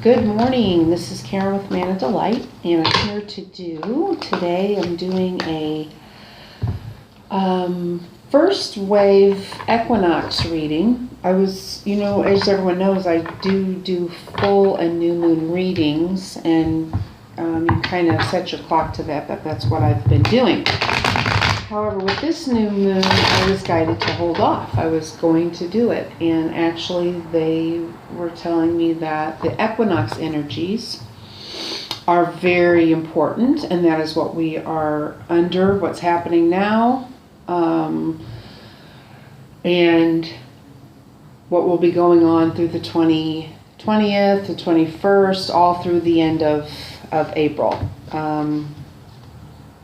Good morning. This is Karen with Manna Delight, and I'm here today I'm doing a first wave Equinox reading. As everyone knows, I do full and new moon readings, and you kind of set your clock to that, but that's what I've been doing. However, with this new moon, I was guided to hold off. I was going to do it, and actually they were telling me that the equinox energies are very important, and that is what we are under, what's happening now, and what will be going on through the 20th, the 21st, all through the end of April.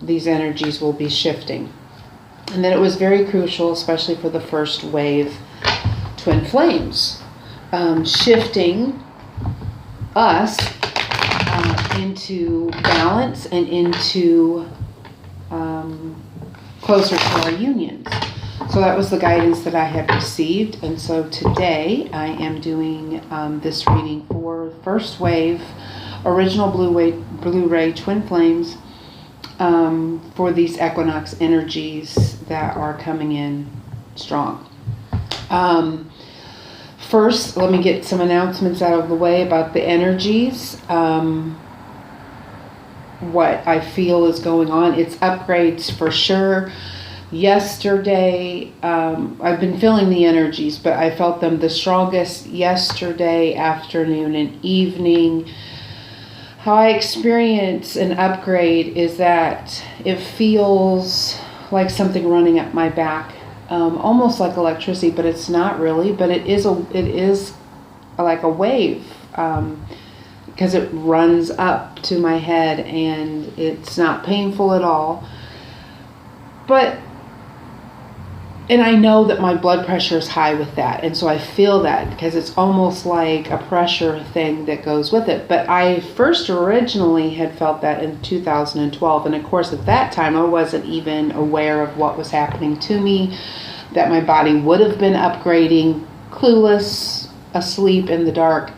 These energies will be shifting. And then it was very crucial, especially for the first wave twin flames, shifting us into balance and into closer to our unions. So that was the guidance that I had received. And so today I am doing this reading for first wave, original Blu-ray twin flames, for these equinox energies that are coming in strong. First, let me get some announcements out of the way about the energies. What I feel is going on. It's upgrades for sure. Yesterday, I've been feeling the energies, but I felt them the strongest yesterday afternoon and evening. How I experience an upgrade is that it feels like something running up my back, almost like electricity, but it's not really. But it is like a wave, because it runs up to my head, and it's not painful at all. And I know that my blood pressure is high with that, and so I feel that because it's almost like a pressure thing that goes with it. But I first originally had felt that in 2012, and of course at that time I wasn't even aware of what was happening to me, that my body would have been upgrading, clueless, asleep in the dark.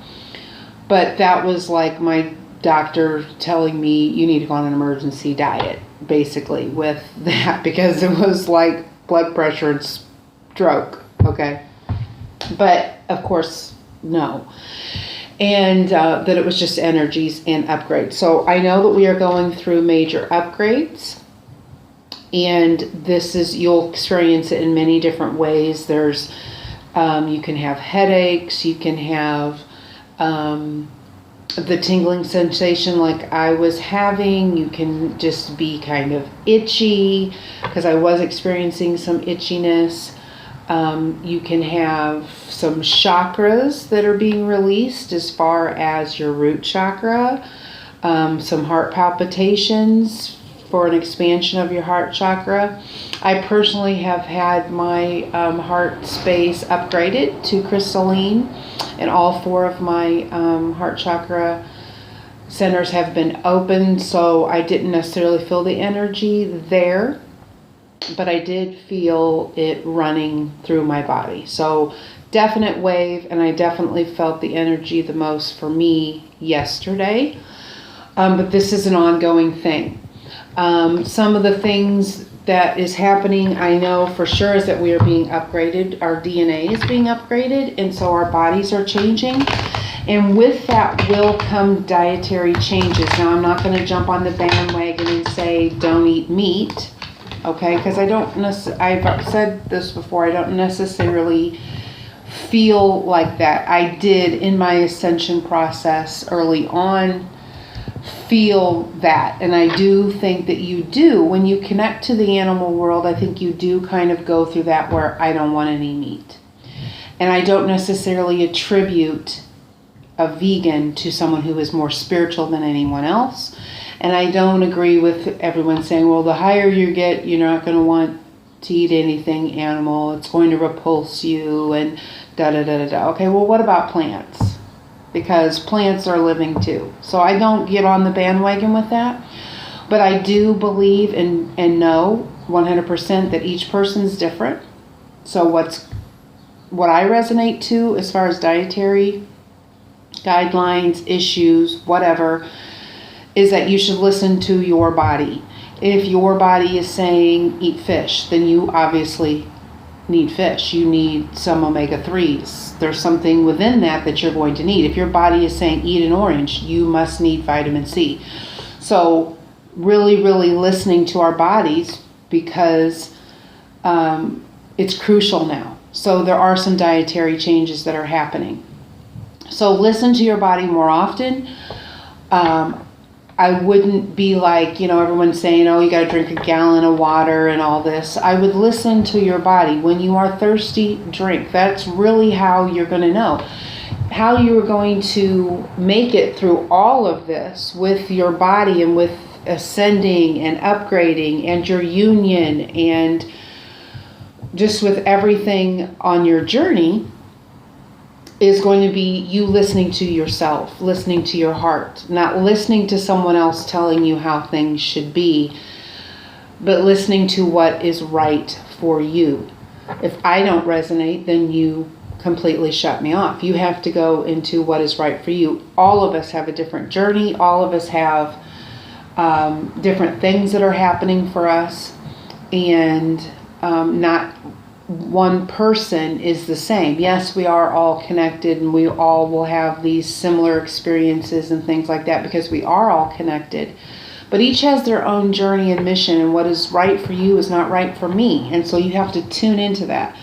But that was like my doctor telling me, you need to go on an emergency diet, basically, with that, because it was like blood pressure and stroke, okay? But, of course, no. And that it was just energies and upgrades. So I know that we are going through major upgrades. And you'll experience it in many different ways. There's, you can have headaches, you can have the tingling sensation like I was having. You can just be kind of itchy, because I was experiencing some itchiness. You can have some chakras that are being released, as far as your root chakra, some heart palpitations for an expansion of your heart chakra. I personally have had my heart space upgraded to crystalline, and all 4 of my heart chakra centers have been opened, so I didn't necessarily feel the energy there, but I did feel it running through my body. So definite wave, and I definitely felt the energy the most for me yesterday, but this is an ongoing thing. Some of the things that is happening, I know for sure, is that we are being upgraded. Our DNA is being upgraded, and so our bodies are changing. And with that will come dietary changes. Now, I'm not going to jump on the bandwagon and say don't eat meat, okay? Because I've said this before, I don't necessarily feel like that. I did, in my ascension process early on, feel that, and I do think that you do. When you connect to the animal world, I think you do kind of go through that, where I don't want any meat. And I don't necessarily attribute a vegan to someone who is more spiritual than anyone else. And I don't agree with everyone saying, well, the higher you get, you're not going to want to eat anything animal, it's going to repulse you, and da-da-da-da-da. Okay, well, what about plants? Because plants are living too. So I don't get on the bandwagon with that. But I do believe and know 100% that each person's different. So what I resonate to as far as dietary guidelines, issues, whatever, is that you should listen to your body. If your body is saying eat fish, then you obviously need fish. You need some omega-3s. There's something within that you're going to need. If your body is saying eat an orange, you must need vitamin C. So really, really listening to our bodies, because it's crucial now. So there are some dietary changes that are happening. So listen to your body more often. I wouldn't be like, everyone's saying, oh, you got to drink a gallon of water and all this. I would listen to your body. When you are thirsty, drink. That's really how you're going to know. How you're going to make it through all of this with your body and with ascending and upgrading and your union and just with everything on your journey is going to be you listening to yourself, listening to your heart, not listening to someone else telling you how things should be, but listening to what is right for you. If I don't resonate, then you completely shut me off. You have to go into what is right for you. All of us have a different journey. All of us have different things that are happening for us, and not one person is the same. Yes, we are all connected, and we all will have these similar experiences and things like that because we are all connected. But each has their own journey and mission, and what is right for you is not right for me. And so you have to tune into that.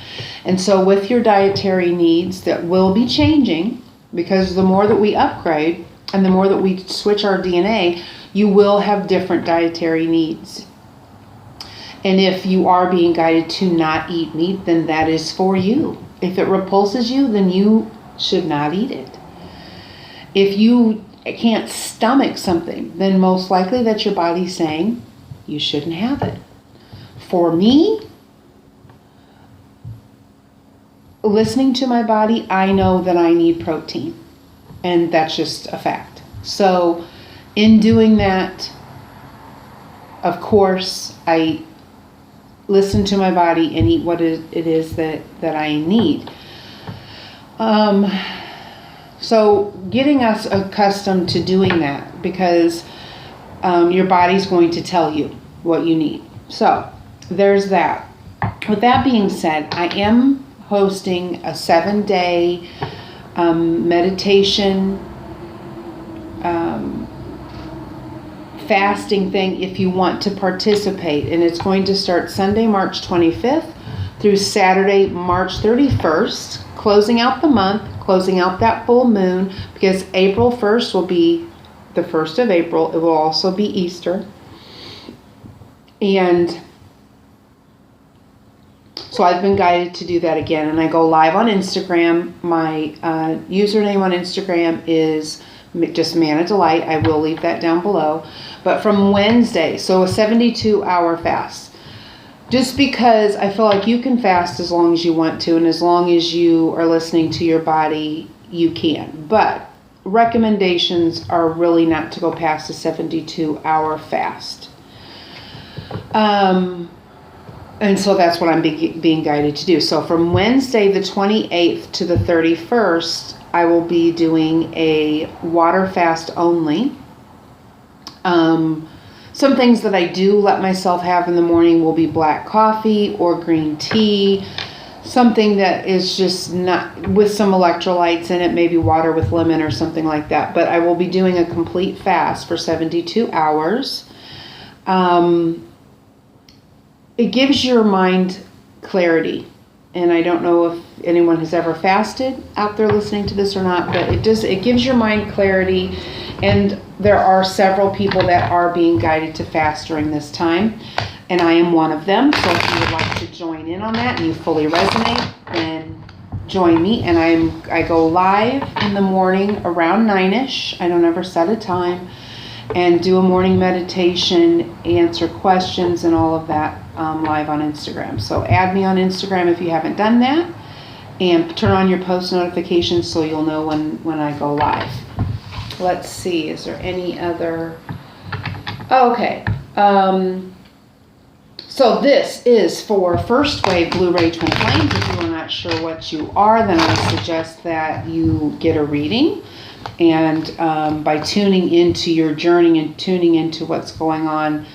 And so with your dietary needs that will be changing, because the more that we upgrade and the more that we switch our DNA, you will have different dietary needs. And if you are being guided to not eat meat, then that is for you. If it repulses you, then you should not eat it. If you can't stomach something, then most likely that your body's saying you shouldn't have it. For me, listening to my body, I know that I need protein. And that's just a fact. So in doing that, of course, I listen to my body and eat what it is that I need. So getting us accustomed to doing that, because your body's going to tell you what you need. So there's that. With that being said, I am hosting a 7-day meditation fasting thing if you want to participate, and it's going to start Sunday, March 25th through Saturday, March 31st, closing out the month, closing out that full moon, because April 1st will be the 1st of April. It will also be Easter. And so I've been guided to do that again, and I go live on Instagram. My username on Instagram is just Manna Delight. I will leave that down below. But from Wednesday, so a 72-hour fast. Just because I feel like you can fast as long as you want to, and as long as you are listening to your body, you can. But recommendations are really not to go past a 72-hour fast. And so that's what I'm being guided to do. So from Wednesday the 28th to the 31st, I will be doing a water fast only. Some things that I do let myself have in the morning will be black coffee or green tea. Something that is just not with some electrolytes in it, maybe water with lemon or something like that. But I will be doing a complete fast for 72 hours. It gives your mind clarity. And I don't know if anyone has ever fasted out there listening to this or not, but it gives your mind clarity. And there are several people that are being guided to fast during this time, and I am one of them. So if you would like to join in on that and you fully resonate, then join me. And I go live in the morning around 9ish. I don't ever set a time, and do a morning meditation, answer questions, and all of that live on Instagram. So add me on Instagram if you haven't done that, and turn on your post notifications so you'll know when I go live. Let's see, is there any other? Okay. So this is for first wave blue ray twin flames. If you are not sure what you are, then I suggest that you get a reading. And by tuning into your journey and tuning into what's going on,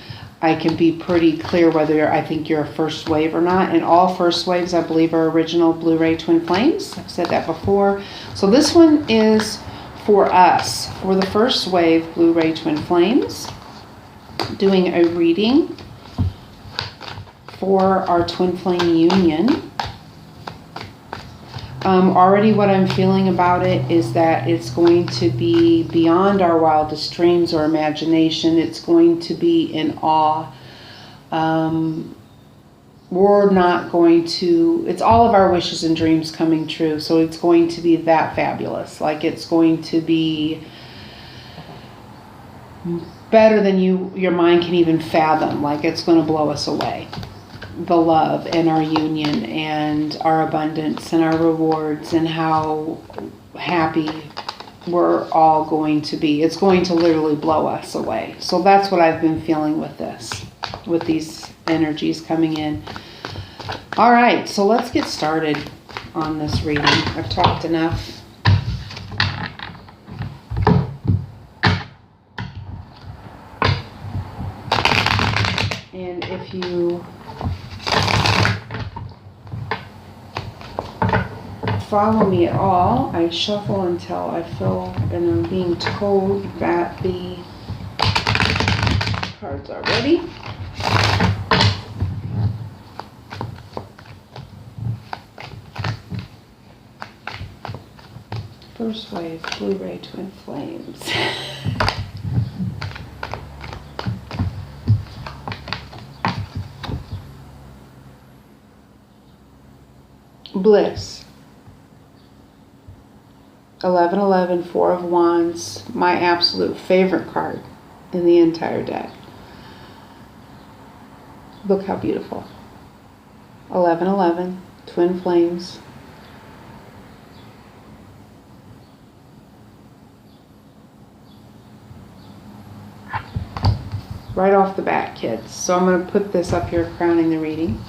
I can be pretty clear whether I think you're a first wave or not. And all first waves, I believe, are original blue ray twin flames. I've said that before. So this one is for us, for the first wave blue ray twin flames, doing a reading for our twin flame union. Already what I'm feeling about it is that it's going to be beyond our wildest dreams or imagination. It's going to be in awe. We're not going to, it's all of our wishes and dreams coming true. So it's going to be that fabulous. Like it's going to be better than your mind can even fathom. Like it's going to blow us away. The love and our union and our abundance and our rewards and how happy we're all going to be. It's going to literally blow us away. So that's what I've been feeling with this, with these energies coming in. All right, so let's get started on this reading. I've talked enough. And if you follow me at all, I shuffle until I feel and I'm being told that the cards are ready. First wave, blue ray twin flames. Bliss. 1111, Four of Wands, my absolute favorite card in the entire deck. Look how beautiful. 1111, twin flames. Right off the bat, kids. So I'm going to put this up here crowning the reading.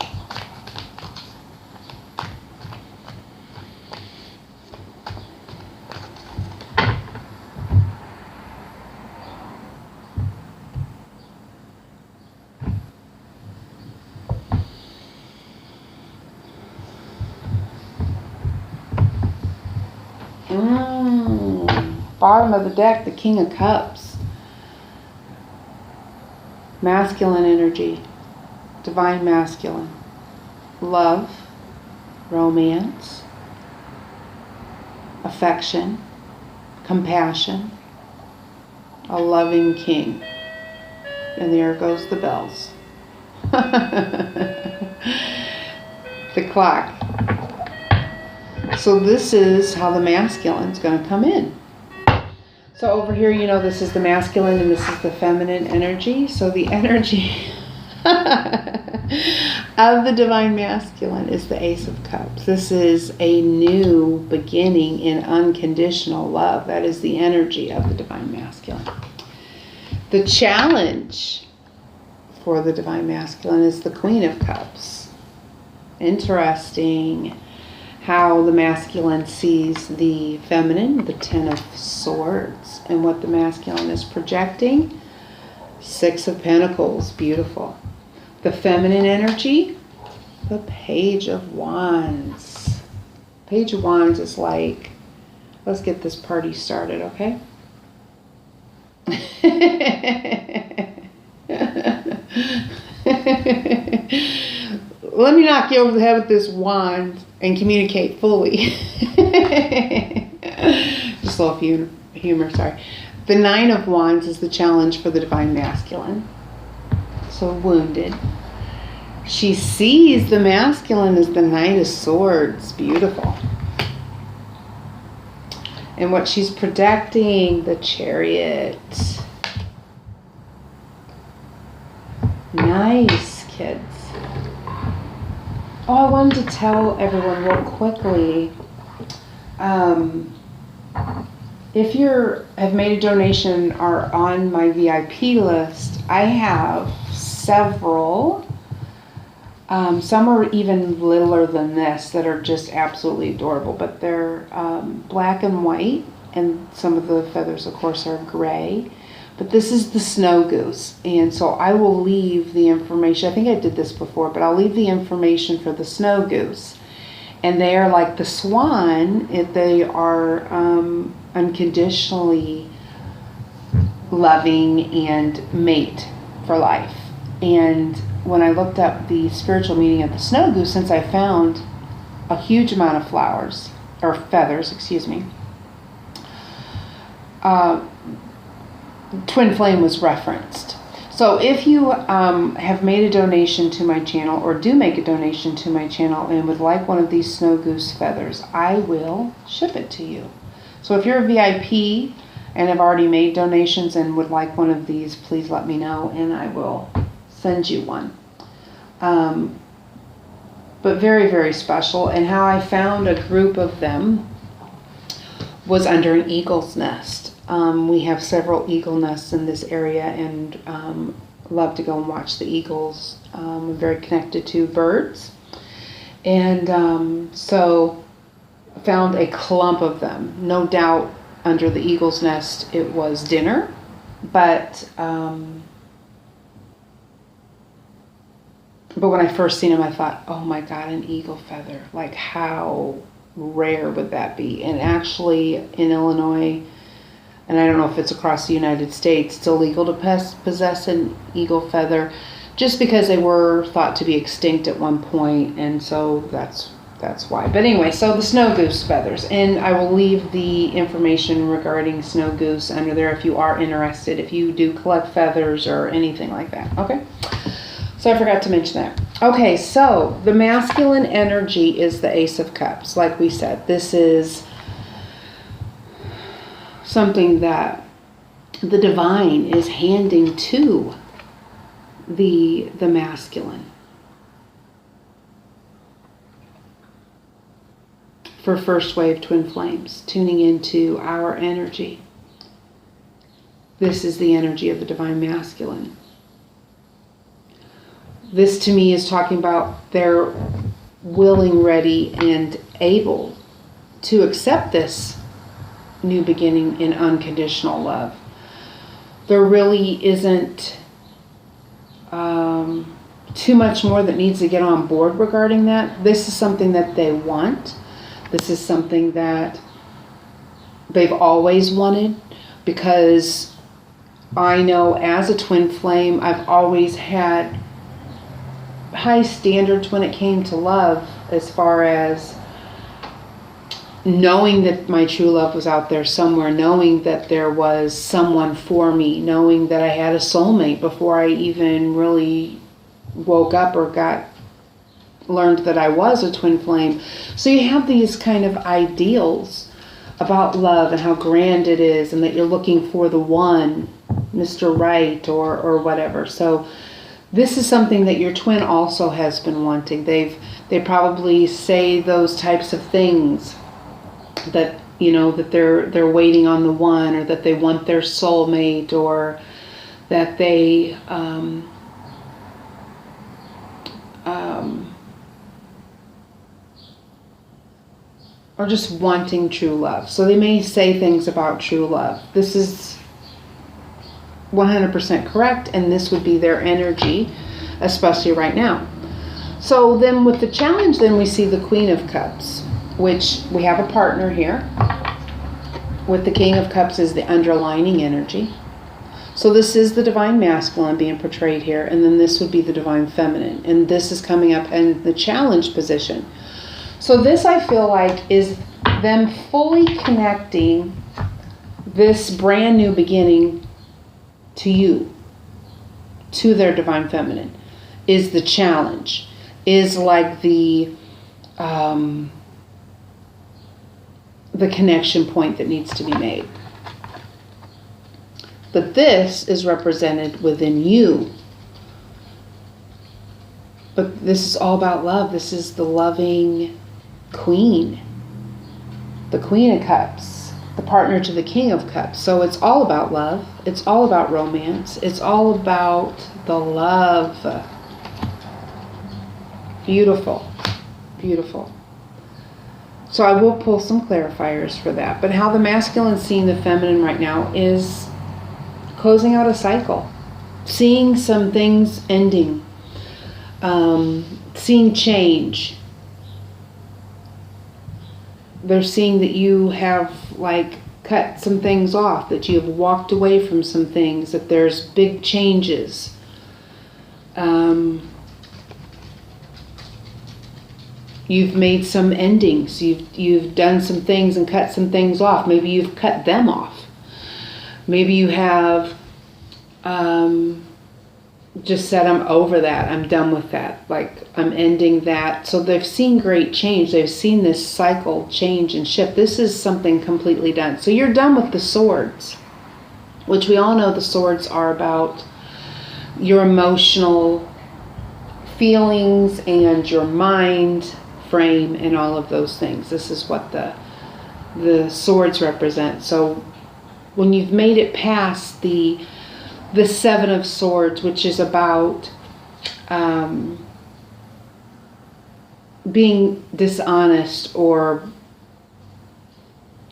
Bottom of the deck, the King of Cups. Masculine energy, divine masculine. Love, romance, affection, compassion, a loving king. And there goes the bells. The clock. So this is how the masculine is going to come in. So over here, you know, this is the masculine and this is the feminine energy. So the energy of the divine masculine is the Ace of Cups. This is a new beginning in unconditional love. That is the energy of the divine masculine. The challenge for the divine masculine is the Queen of Cups. Interesting how the masculine sees the feminine, the Ten of Swords, and what the masculine is projecting. Six of Pentacles, beautiful. The feminine energy, the Page of Wands. Page of Wands is like, let's get this party started, okay? Let me knock you over the head with this wand and communicate fully. Just a little humor, sorry. The Nine of Wands is the challenge for the divine masculine. So wounded. She sees the masculine as the Knight of Swords. Beautiful. And what she's projecting, the Chariot. Nice, kids. Oh, I wanted to tell everyone real quickly, if you have made a donation or on my VIP list, I have several Some are even littler than this that are just absolutely adorable, but they're black and white, and some of the feathers, of course, are gray. But this is the snow goose, and so I will leave the information. I think I did this before, but I'll leave the information for the snow goose. And they are like the swan. They are unconditionally loving and mate for life. And when I looked up the spiritual meaning of the snow goose, since I found a huge amount of flowers, or feathers, excuse me, twin flame was referenced. So if you have made a donation to my channel, or do make a donation to my channel, and would like one of these snow goose feathers, I will ship it to you. So if you're a VIP and have already made donations and would like one of these, please let me know and I will send you one. But very, very special. And how I found a group of them was under an eagle's nest. We have several eagle nests in this area, and love to go and watch the eagles. I'm very connected to birds. And so found a clump of them. No doubt under the eagle's nest it was dinner, but when I first seen them, I thought, oh my God, an eagle feather. Like, how rare would that be? And actually in Illinois, and I don't know if it's across the United States, it's illegal to possess an eagle feather, just because they were thought to be extinct at one point, and so that's why. But anyway, so the snow goose feathers, and I will leave the information regarding snow goose under there if you are interested, if you do collect feathers or anything like that. Okay, so I forgot to mention that. Okay, so the masculine energy is the Ace of Cups. Like we said, this is something that the divine is handing to the masculine for first wave twin flames, tuning into our energy. This is the energy of the divine masculine. This to me is talking about they're willing, ready, and able to accept this new beginning in unconditional love. There really isn't too much more that needs to get on board regarding that. This is something that they want. This is something that they've always wanted, because I know as a twin flame, I've always had high standards when it came to love, as far as knowing that my true love was out there somewhere, knowing that there was someone for me, knowing that I had a soulmate before I even really woke up or learned that I was a twin flame. So you have these kind of ideals about love and how grand it is, and that you're looking for the one, Mr. Right, or whatever. So this is something that your twin also has been wanting. They probably say those types of things, that that they're waiting on the one, or that they want their soulmate, or that they are just wanting true love. So they may say things about true love. This is 100% correct, and this would be their energy, especially right now. So then with the challenge, then we see the Queen of Cups, which we have a partner here. With the King of Cups is the underlining energy. So this is the divine masculine being portrayed here, and then this would be the divine feminine, and this is coming up in the challenge position. So this, I feel like, is them fully connecting this brand new beginning to you, to their divine feminine, is the challenge, is like the connection point that needs to be made. But this is represented within you. But this is all about love. This is the loving queen, the Queen of Cups, the partner to the King of Cups. So it's all about love. It's all about romance. It's all about the love. Beautiful. Beautiful. So I will pull some clarifiers for that. But how the masculine is seeing the feminine right now is closing out a cycle. Seeing some things ending. Seeing change. They're seeing that you have cut some things off, that you have walked away from some things, that there's big changes. You've made some endings. You've done some things and cut some things off. Maybe you've cut them off. Maybe you have just said, I'm over that. I'm done with that. I'm ending that. So they've seen great change. They've seen this cycle change and shift. This is something completely done. So you're done with the swords, which we all know the swords are about your emotional feelings and your mind frame and all of those things. This is what the swords represent. So when you've made it past the Seven of Swords, which is about being dishonest or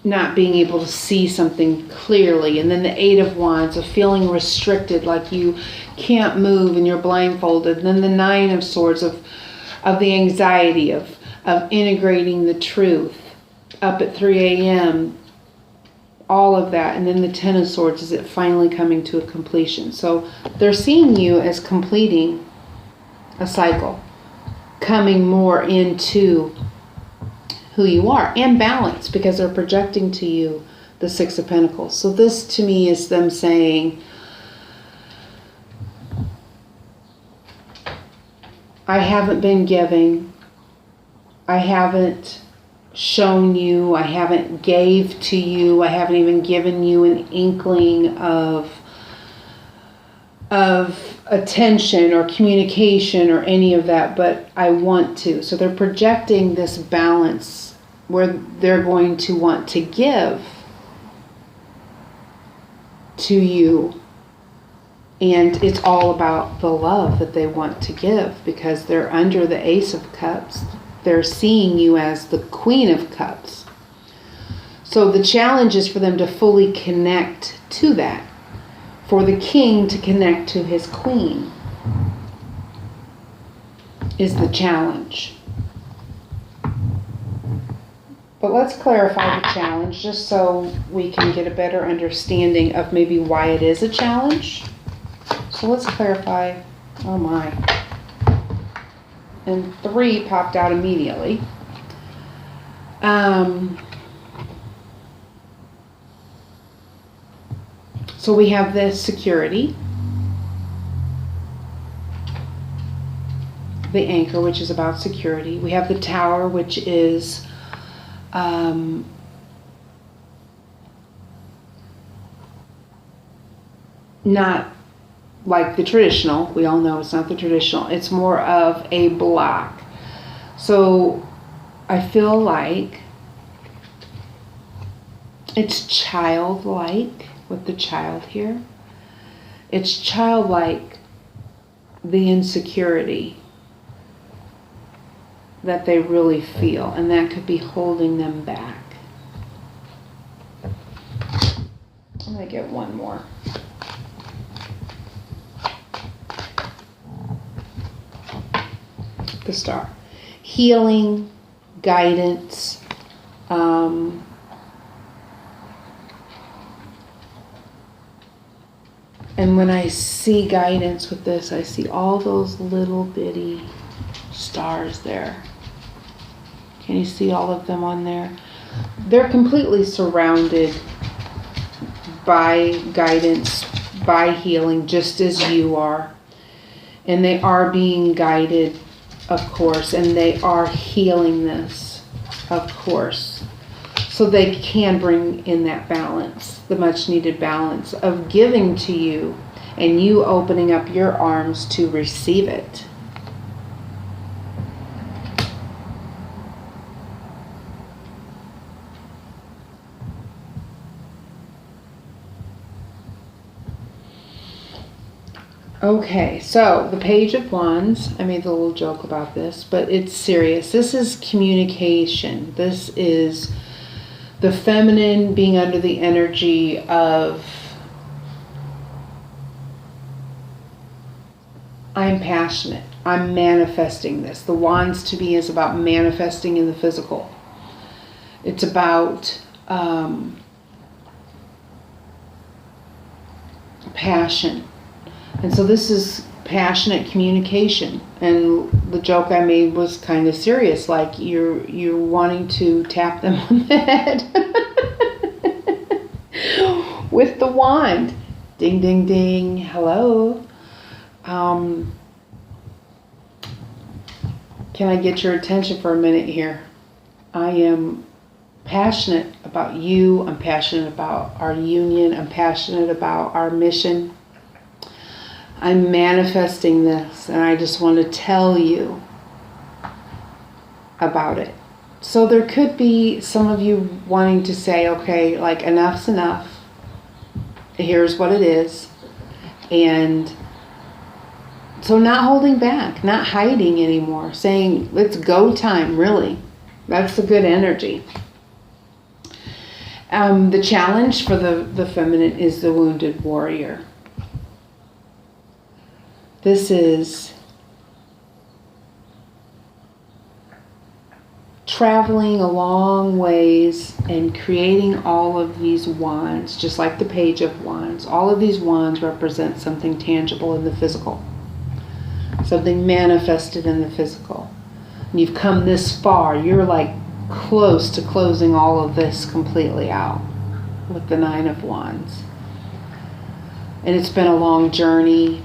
not being able to see something clearly, and then the Eight of Wands of feeling restricted, like you can't move and you're blindfolded, and then the Nine of Swords of the anxiety of integrating the truth up at 3 a.m., all of that, and then the Ten of Swords is it finally coming to a completion. So they're seeing you as completing a cycle, coming more into who you are, and balance, because they're projecting to you the Six of Pentacles. So this to me is them saying, I haven't been giving, I haven't shown you, I haven't gave to you, I haven't even given you an inkling of attention or communication or any of that, but I want to. So they're projecting this balance where they're going to want to give to you, and it's all about the love that they want to give, because they're under the Ace of Cups. They're seeing you as the Queen of Cups. So the challenge is for them to fully connect to that. For the King to connect to his Queen is the challenge. But let's clarify the challenge just so we can get a better understanding of maybe why it is a challenge. So let's clarify. Oh my. And 3 popped out immediately. So we have this security, the Anchor, which is about security. We have the Tower, which is not like the traditional. We all know it's not the traditional. It's more of a block. So I feel like it's childlike with the child here. It's childlike, the insecurity that they really feel, and that could be holding them back. I'm going to get one more. The Star. Healing, guidance, and when I see guidance with this, I see all those little bitty stars there. Can you see all of them on there? They're completely surrounded by guidance, by healing, just as you are. And they are being guided, of course, and they are healing this, of course. So they can bring in that balance, the much needed balance of giving to you and you opening up your arms to receive it. Okay, so the Page of Wands, I made a little joke about this, but it's serious. This is communication. This is the feminine being under the energy of I'm passionate. I'm manifesting this. The Wands to me is about manifesting in the physical. It's about passion. And so this is passionate communication. And the joke I made was kind of serious, like you're wanting to tap them on the head with the wand. Ding, ding, ding. Hello. Can I get your attention for a minute here? I am passionate about you. I'm passionate about our union. I'm passionate about our mission. I'm manifesting this, and I just want to tell you about it. So there could be some of you wanting to say, okay, like enough's enough. Here's what it is. And so not holding back, not hiding anymore, saying, it's go time, really. That's a good energy. The challenge for the feminine is the wounded warrior. This is traveling a long ways and creating all of these wands, just like the Page of Wands. All of these wands represent something tangible in the physical, something manifested in the physical. And you've come this far. You're like close to closing all of this completely out with the Nine of Wands. And it's been a long journey.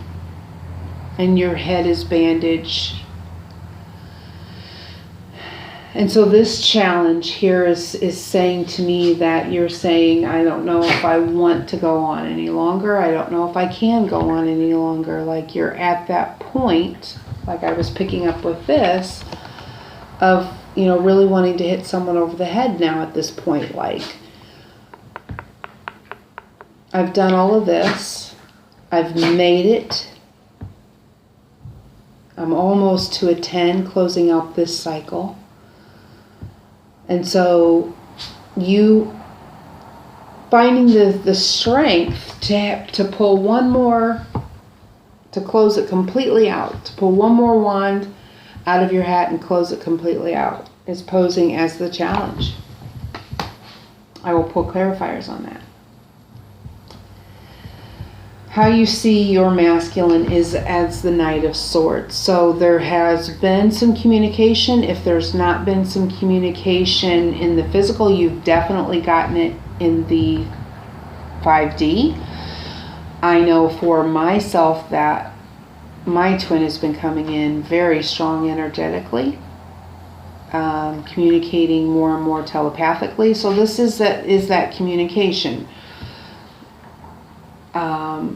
And your head is bandaged. And so this challenge here is saying to me that you're saying, I don't know if I want to go on any longer. I don't know if I can go on any longer. Like you're at that point, like I was picking up with this, of, really wanting to hit someone over the head now at this point. Like, I've done all of this. I've made it. I'm almost to a 10, closing out this cycle. And so you finding the strength to pull one more, to close it completely out, to pull one more wand out of your hat and close it completely out is posing as the challenge. I will pull clarifiers on that. How you see your masculine is as the Knight of Swords. So there has been some communication. If there's not been some communication in the physical, you've definitely gotten it in the 5D. I know for myself that my twin has been coming in very strong energetically, communicating more and more telepathically. So this is that communication.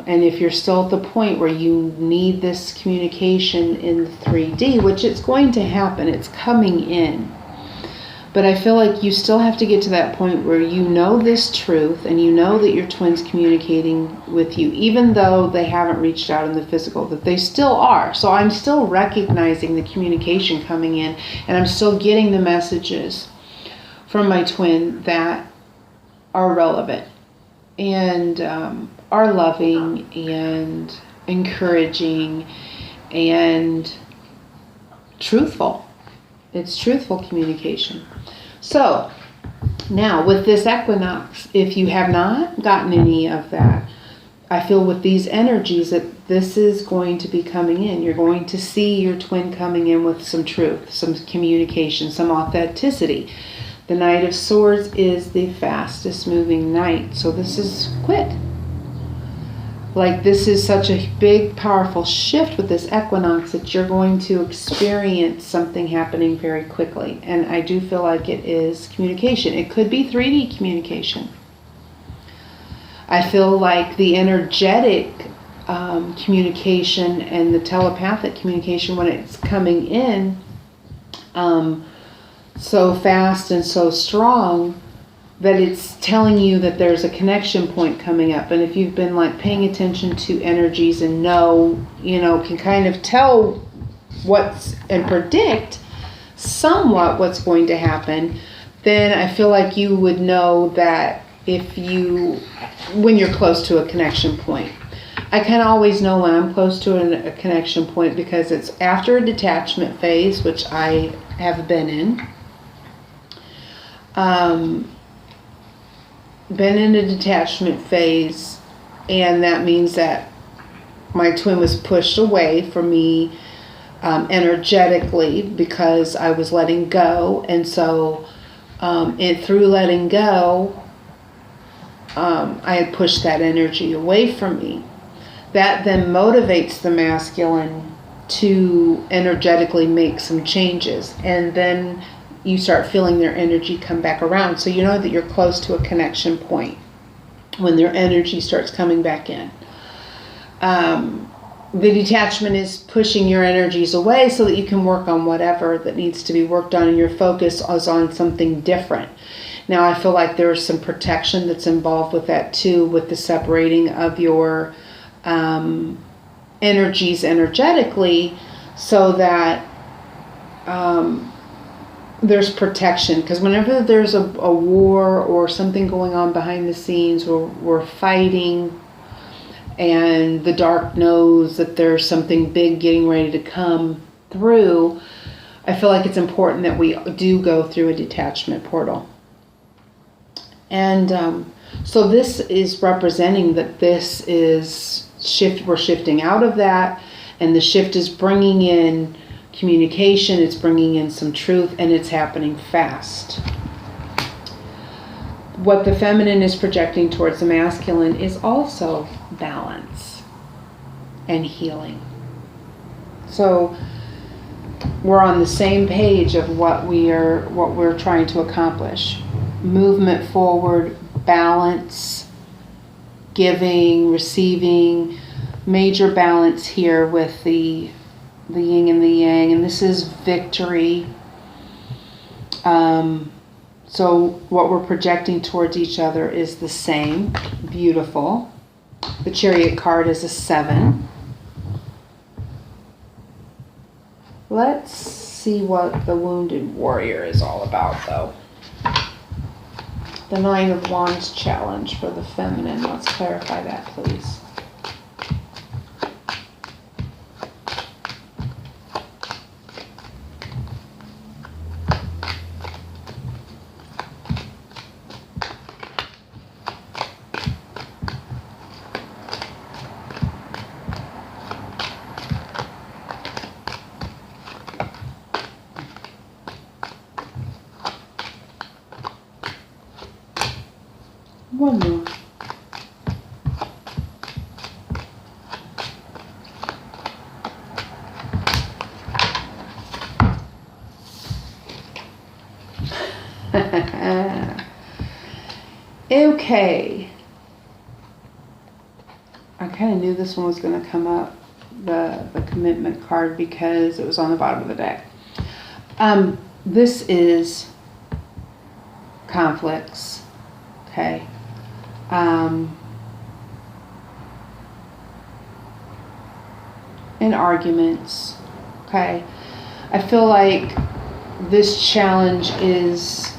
And if you're still at the point where you need this communication in the 3D, which it's going to happen, it's coming in. But I feel like you still have to get to that point where you know this truth and you know that your twin's communicating with you, even though they haven't reached out in the physical, that they still are. So I'm still recognizing the communication coming in, and I'm still getting the messages from my twin that are relevant and are loving and encouraging and truthful. It's truthful communication. So now with this equinox, if you have not gotten any of that, I feel with these energies that this is going to be coming in. You're going to see your twin coming in with some truth, some communication, some authenticity. The Knight of Swords is the fastest moving knight. So this is quick. Like this is such a big, powerful shift with this equinox that you're going to experience something happening very quickly. And I do feel like it is communication. It could be 3D communication. I feel like the energetic communication and the telepathic communication when it's coming in so fast and so strong, that it's telling you that there's a connection point coming up. And if you've been like paying attention to energies and can kind of tell what's and predict somewhat what's going to happen, then I feel like you would know that when you're close to a connection point. I kind of always know when I'm close to a connection point because it's after a detachment phase, which I have been in. Been in a detachment phase, and that means that my twin was pushed away from me energetically because I was letting go, and so through letting go, I had pushed that energy away from me. That then motivates the masculine to energetically make some changes, and then you start feeling their energy come back around. So you know that you're close to a connection point when their energy starts coming back in. The detachment is pushing your energies away so that you can work on whatever that needs to be worked on, and your focus is on something different. Now I feel like there's some protection that's involved with that too, with the separating of your energies energetically, so that there's protection. Because whenever there's a war or something going on behind the scenes, or we're fighting and the dark knows that there's something big getting ready to come through, I feel like it's important that we do go through a detachment portal. And so this is representing that this is we're shifting out of that, and the shift is bringing in communication, it's bringing in some truth, and it's happening fast. What the feminine is projecting towards the masculine is also balance and healing. So we're on the same page of what we're trying to accomplish. Movement forward, balance, giving, receiving, major balance here with the yin and the yang, and this is victory. So what we're projecting towards each other is the same. Beautiful. The Chariot card is a 7. Let's see what the Wounded Warrior is all about, though. The 9 of Wands challenge for the feminine. Let's clarify that, please. One more. Okay. I kind of knew this one was going to come up, the commitment card, because it was on the bottom of the deck. This is conflicts. Okay. And arguments. Okay. I feel like this challenge is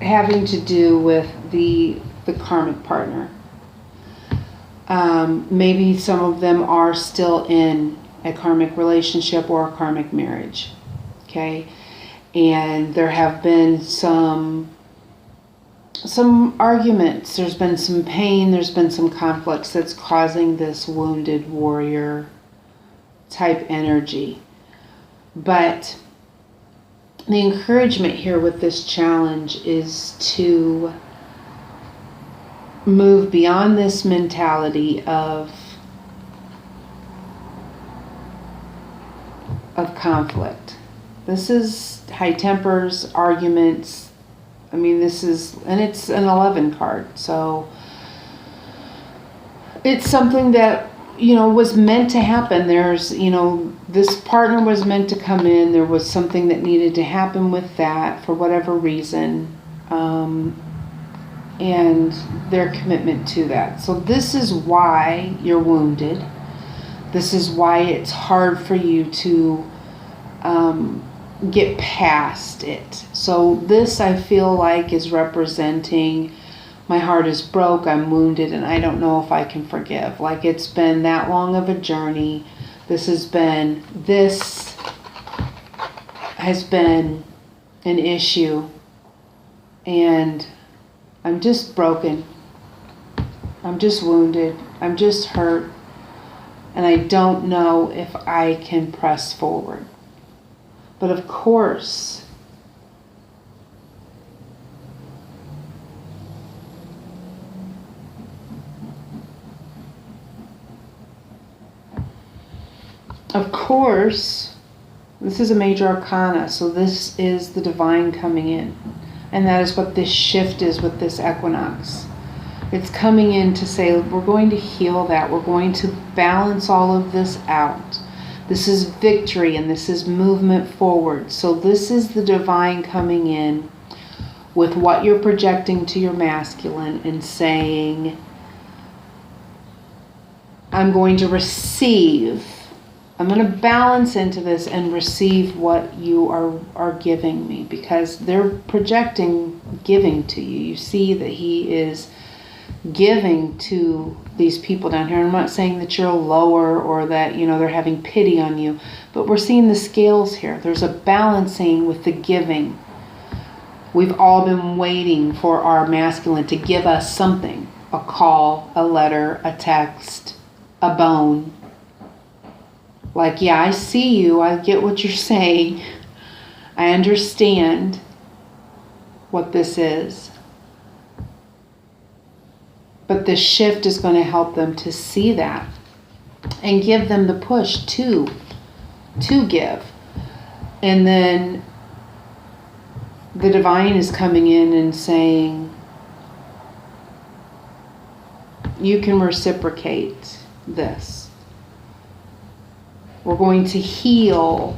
having to do with the karmic partner. Maybe some of them are still in a karmic relationship or a karmic marriage. Okay. And there have been some arguments, there's been some pain, there's been some conflicts that's causing this wounded warrior type energy. But the encouragement here with this challenge is to move beyond this mentality of conflict. This is high tempers, arguments. I mean, it's an 11 card, so it's something that, was meant to happen. There's, this partner was meant to come in. There was something that needed to happen with that for whatever reason. and their commitment to that. So this is why you're wounded. This is why it's hard for you to get past it. So this, I feel like, is representing my heart is broke, I'm wounded, and I don't know if I can forgive. Like, it's been that long of a journey. This has been an issue, and I'm just broken. I'm just wounded. I'm just hurt. And I don't know if I can press forward. But of course, this is a major arcana, so this is the divine coming in. And that is what this shift is with this equinox. It's coming in to say, we're going to heal that. We're going to balance all of this out. This is victory and this is movement forward. So this is the divine coming in with what you're projecting to your masculine and saying, I'm going to receive. I'm going to balance into this and receive what you are giving me, because they're projecting giving to you. You see that he is giving to these people down here. I'm not saying that you're lower or that, they're having pity on you, but we're seeing the scales here. There's a balancing with the giving. We've all been waiting for our masculine to give us something, a call, a letter, a text, a bone. Like, yeah, I see you. I get what you're saying. I understand what this is. But this shift is going to help them to see that and give them the push to give. And then the divine is coming in and saying, you can reciprocate this. We're going to heal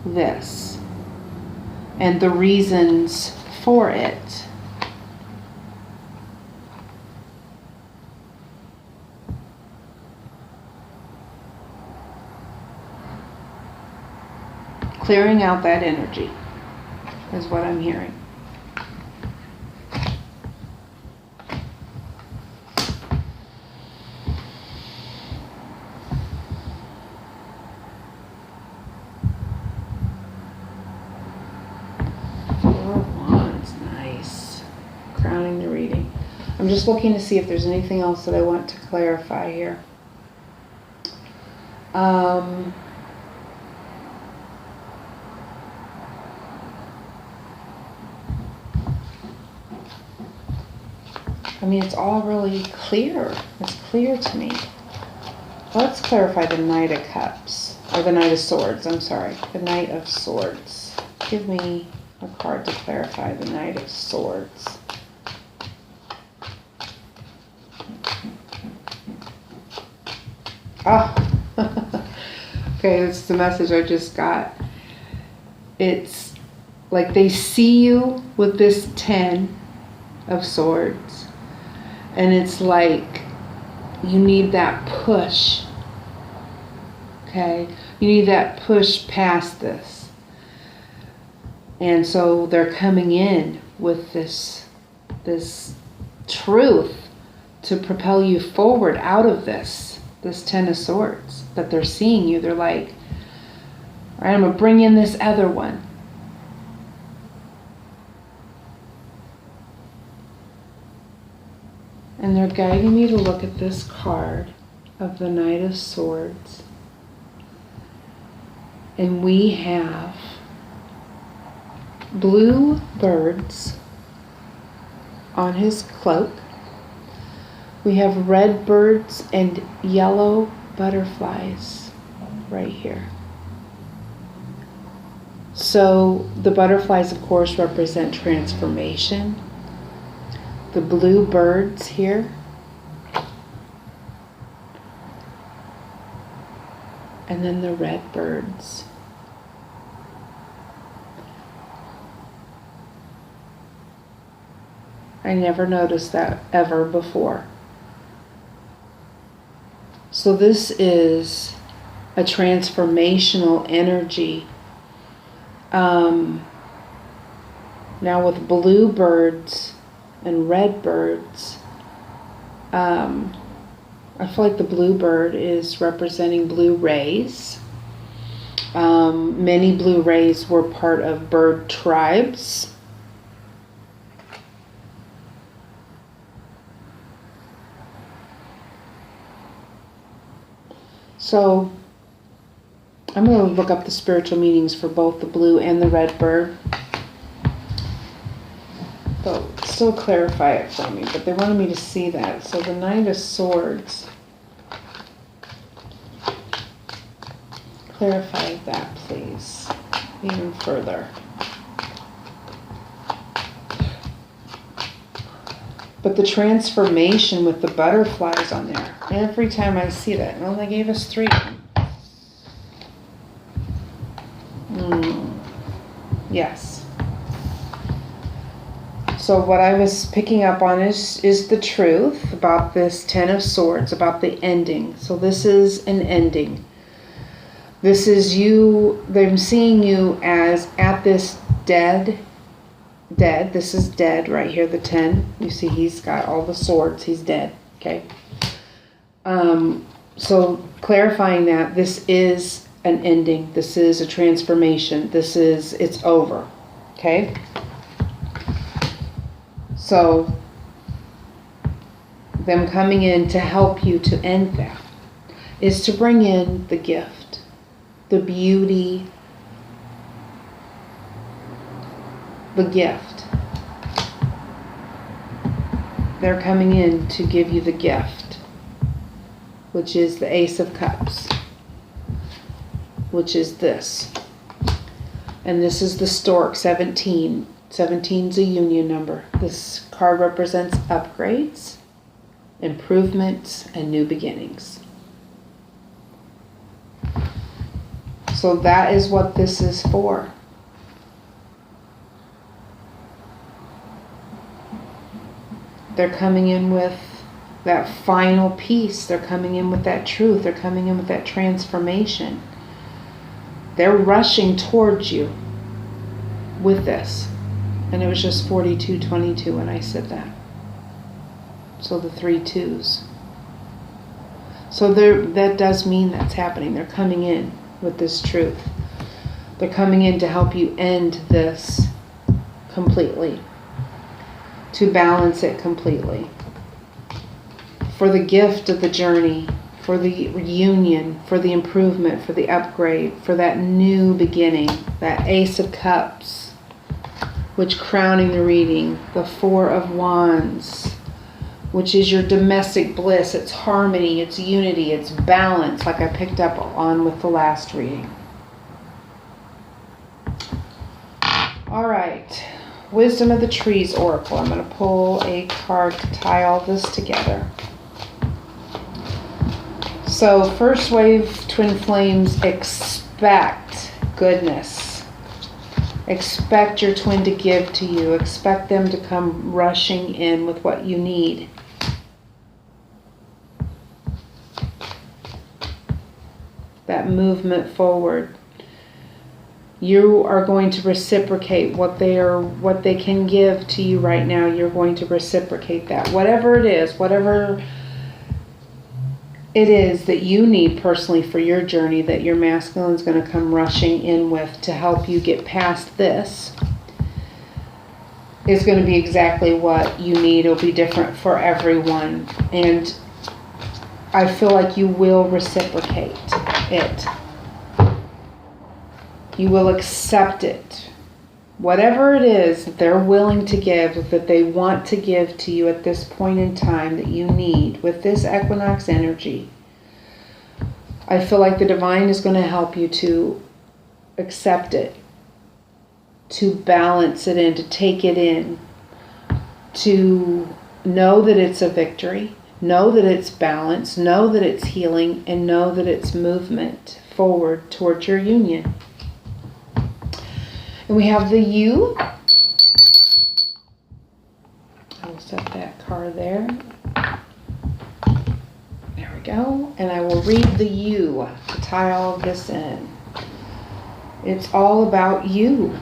this and the reasons for it. Clearing out that energy is what I'm hearing. I'm just looking to see if there's anything else that I want to clarify here. I mean, it's all really clear. It's clear to me. Let's clarify the Knight of Cups, or the Knight of Swords, I'm sorry. The Knight of Swords. Give me a card to clarify the Knight of Swords. Oh, okay, this is the message I just got. It's like they see you with this 10 of Swords, and it's like you need that push, okay? You need that push past this. And so they're coming in with this truth to propel you forward out of this 10 of Swords, that they're seeing you. They're like, all right, I'm going to bring in this other one. And they're guiding me to look at this card of the Knight of Swords. And we have blue birds on his cloak. We have red birds and yellow butterflies right here. So the butterflies, of course, represent transformation. The blue birds here. And then the red birds. I never noticed that ever before. So this is a transformational energy. Now with blue birds and red birds, I feel like the blue bird is representing blue rays. Many blue rays were part of bird tribes. So I'm going to look up the spiritual meanings for both the blue and the red bird. They'll still clarify it for me, but they wanted me to see that. So the Knight of Swords. Clarify that, please, even further. But the transformation with the butterflies on there. Every time I see that. Well, they gave us 3 of them. Yes. So what I was picking up on is the truth about this 10 of Swords, about the ending. So this is an ending. This is you, I'm seeing you as at this dead. This is dead right here, the 10. You see he's got all the swords, he's dead, okay? So clarifying that this is an ending, this is a transformation, it's over, okay? So them coming in to help you to end that is to bring in the gift, the beauty, the gift. They're coming in to give you the gift, which is the Ace of Cups, which is this. And this is the Stork, 17. 17 is a union number. This card represents upgrades, improvements, and new beginnings. So that is what this is for. They're coming in with that final piece. They're coming in with that truth. They're coming in with that transformation. They're rushing towards you with this. And it was just 4222 when I said that. So the 3 2s. So that does mean that's happening. They're coming in with this truth. They're coming in to help you end this completely. To balance it completely. For the gift of the journey, for the reunion, for the improvement, for the upgrade, for that new beginning, that Ace of Cups, which crowning the reading, the 4 of Wands, which is your domestic bliss, it's harmony, it's unity, it's balance, like I picked up on with the last reading. All right. Wisdom of the Trees Oracle. I'm going to pull a card to tie all this together. So, first wave twin flames, expect goodness. Expect your twin to give to you. Expect them to come rushing in with what you need. That movement forward. You are going to reciprocate what they can give to you right now. You're going to reciprocate that. Whatever it is that you need personally for your journey, that your masculine is going to come rushing in with to help you get past this, is going to be exactly what you need. It'll be different for everyone. And I feel like you will reciprocate it. You will accept it. Whatever it is that they're willing to give, that they want to give to you at this point in time that you need with this equinox energy, I feel like the divine is going to help you to accept it, to balance it in, to take it in, to know that it's a victory, know that it's balance, know that it's healing, and know that it's movement forward towards your union. And we have the U I will set that card there. There we go. And I will read the you to tie all of this in. It's all about you.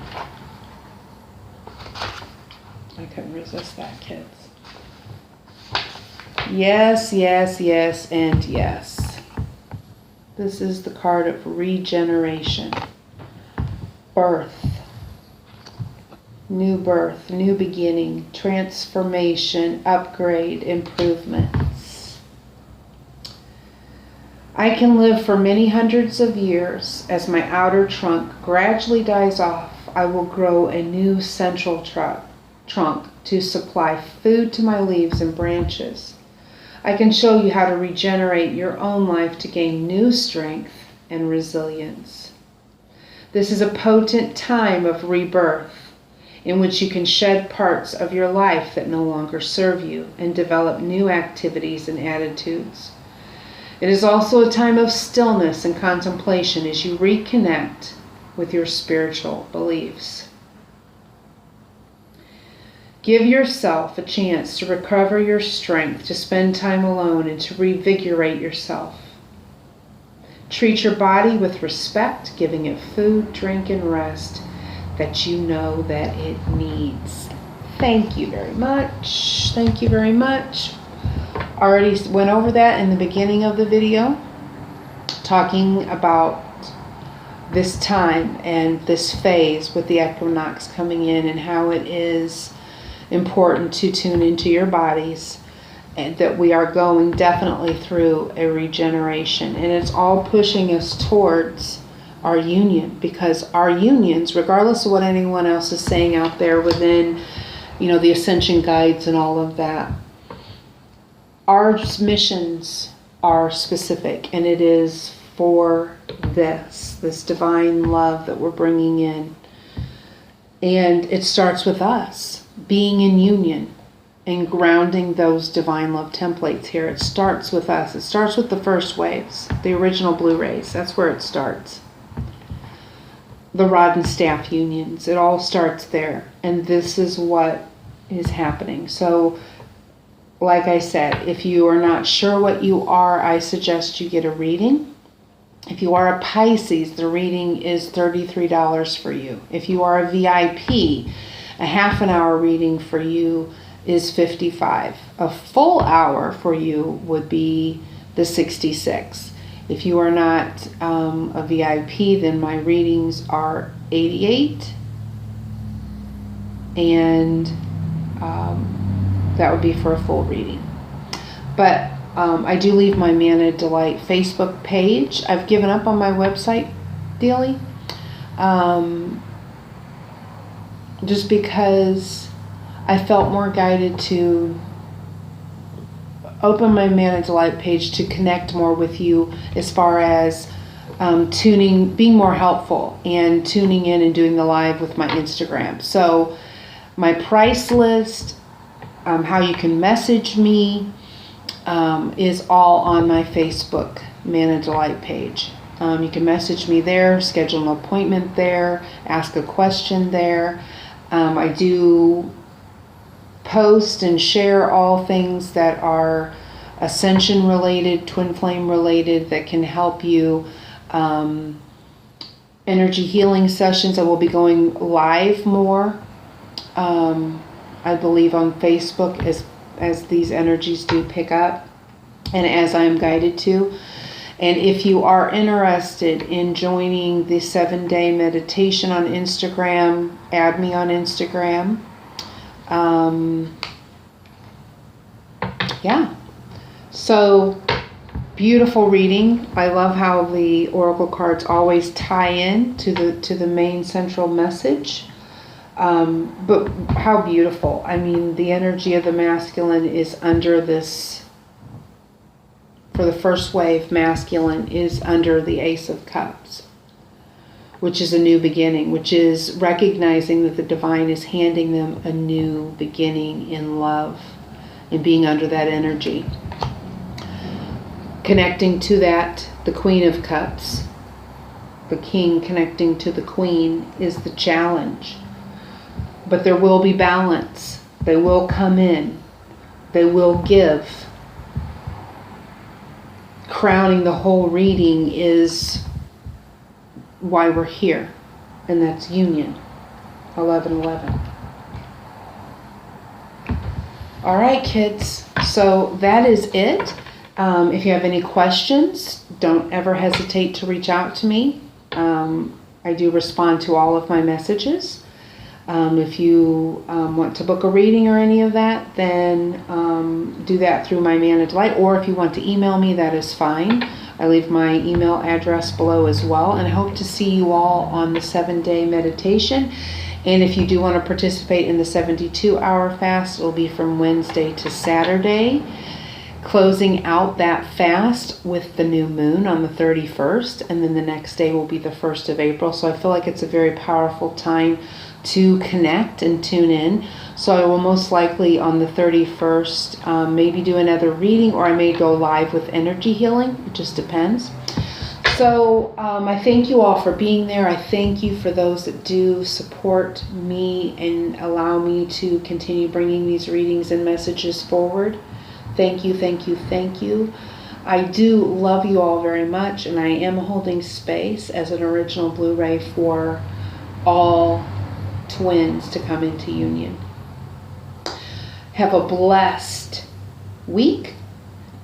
I couldn't resist that, kids. Yes, yes, yes, and yes. This is the card of regeneration. Birth. New birth, new beginning, transformation, upgrade, improvements. I can live for many hundreds of years. As my outer trunk gradually dies off, I will grow a new central trunk to supply food to my leaves and branches. I can show you how to regenerate your own life to gain new strength and resilience. This is a potent time of rebirth in which you can shed parts of your life that no longer serve you and develop new activities and attitudes. It is also a time of stillness and contemplation as you reconnect with your spiritual beliefs. Give yourself a chance to recover your strength, to spend time alone, and to revigorate yourself. Treat your body with respect, giving it food, drink, and rest that you know that it needs. Thank you very much. Thank you very much. Already went over that in the beginning of the video, talking about this time and this phase with the equinox coming in and how it is important to tune into your bodies, and that we are going definitely through a regeneration, and it's all pushing us towards our union, because our unions, regardless of what anyone else is saying out there within, the ascension guides and all of that, our missions are specific, and it is for this divine love that we're bringing in. And it starts with us being in union and grounding those divine love templates here. It starts with us. It starts with the first waves, the original blue rays. That's where it starts. The rod and staff unions. It all starts there. And this is what is happening. So, like I said, if you are not sure what you are, I suggest you get a reading. If you are a Pisces, the reading is $33 for you. If you are a VIP, a half an hour reading for you is $55. A full hour for you would be the $66. If you are not a VIP, then my readings are $88, and that would be for a full reading. But I do leave my Manna Delight Facebook page. I've given up on my website daily, just because I felt more guided to open my Manna Delight page to connect more with you, as far as being more helpful and tuning in and doing the live with my Instagram. So my price list, how you can message me, is all on my Facebook Manna Delight page. You can message me there, schedule an appointment there, ask a question there. I do post and share all things that are ascension related, twin flame related, that can help you. Energy healing sessions. I will be going live more, I believe, on Facebook as these energies do pick up and as I am guided to. And if you are interested in joining the 7-day meditation on Instagram, add me on Instagram. Yeah. So, beautiful reading. I love how the oracle cards always tie in to the main central message. But how beautiful. I mean, the energy of the masculine is under this. For the first wave, masculine is under the Ace of Cups, which is a new beginning, which is recognizing that the divine is handing them a new beginning in love and being under that energy. Connecting to that, the Queen of Cups, the King connecting to the Queen, is the challenge. But there will be balance. They will come in. They will give. Crowning the whole reading is why we're here, and that's union. 11:11. All right, kids. So that is it. If you have any questions, don't ever hesitate to reach out to me. I do respond to all of my messages. If you want to book a reading or any of that, then do that through my Manna Delight. Or if you want to email me, that is fine. I leave my email address below as well. And I hope to see you all on the 7-day meditation. And if you do want to participate in the 72-hour fast, it will be from Wednesday to Saturday, closing out that fast with the new moon on the 31st. And then the next day will be the 1st of April. So I feel like it's a very powerful time to connect and tune in. So I will most likely on the 31st maybe do another reading, or I may go live with energy healing. It just depends. So I thank you all for being there. I thank you for those that do support me and allow me to continue bringing these readings and messages forward. Thank you, thank you, thank you. I do love you all very much, and I am holding space as an original Blu-ray for all twins to come into union. Have a blessed week,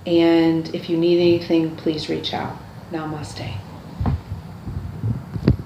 and if you need anything, please reach out. Namaste.